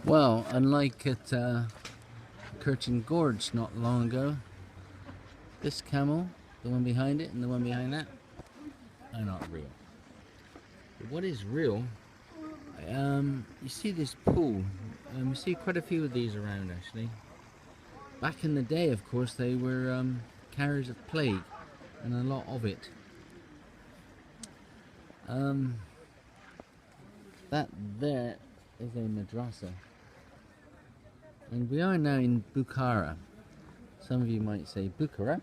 Well, unlike at Curtin Gorge not long ago, this camel, the one behind it and the one behind that, are not real. But what is real, you see this pool, you see quite a few of these around actually. Back in the day, of course, they were carriers of plague, and a lot of it. That there is a madrasa. And we are now in Bukhara. Some of you might say Bukhara.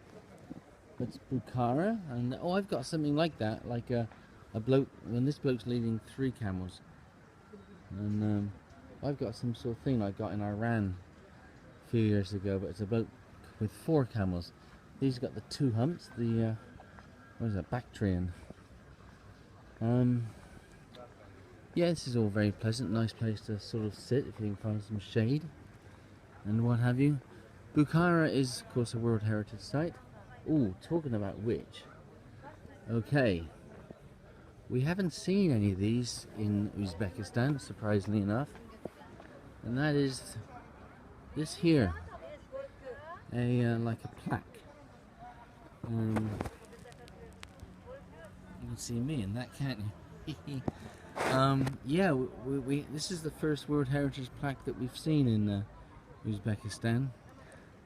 It's Bukhara, and oh, I've got something like that, like a bloke, and this bloke's leading 3 camels. And I've got some sort of thing I got in Iran a few years ago, but it's a bloke with 4 camels. These got the 2 humps, the what is that, Bactrian. Yeah, this is all very pleasant, nice place to sort of sit if you can find some shade and what have you. Bukhara is, of course, a World Heritage Site. Ooh, talking about which, okay, we haven't seen any of these in Uzbekistan, surprisingly enough, and that is this here, like a plaque. You can see me in that, can't you? Yeah, this is the first World Heritage plaque that we've seen in Uzbekistan.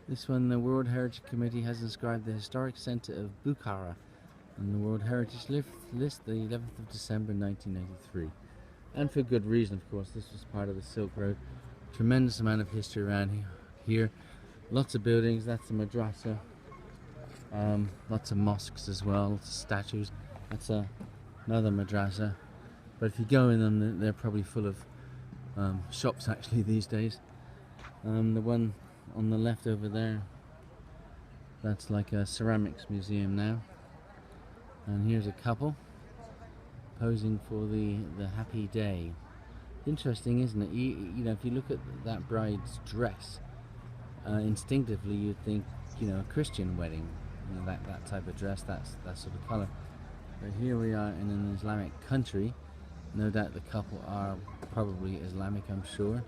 This one, the World Heritage Committee has inscribed the historic centre of Bukhara on the World Heritage List, the 11th of December 1983. And for good reason, of course. This was part of the Silk Road. Tremendous amount of history around here. Lots of buildings. That's the madrasa. Lots of mosques as well, lots of statues. That's another madrasa. But if you go in them, they're probably full of shops actually these days. The one on the left over there, that's like a ceramics museum now. And here's a couple posing for the happy day. Interesting, isn't it? You know, if you look at that bride's dress, instinctively you'd think, you know, a Christian wedding. You know, that type of dress, that sort of colour. But here we are in an Islamic country. No doubt the couple are probably Islamic, I'm sure.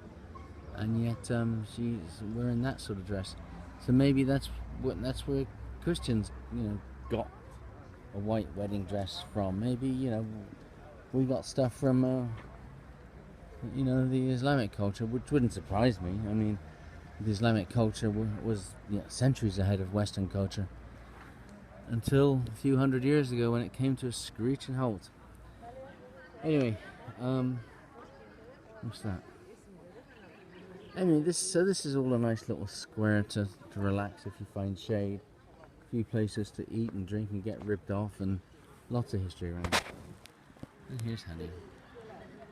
And yet she's wearing that sort of dress. So maybe that's where Christians, you know, got a white wedding dress from. Maybe, you know, we got stuff from you know, the Islamic culture, which wouldn't surprise me. I mean, the Islamic culture was, you know, centuries ahead of Western culture, until a few hundred years ago when it came to a screeching halt. Anyway, what's that? Anyway, this is all a nice little square to relax if you find shade. A few places to eat and drink and get ripped off, and lots of history around. And here's Honey.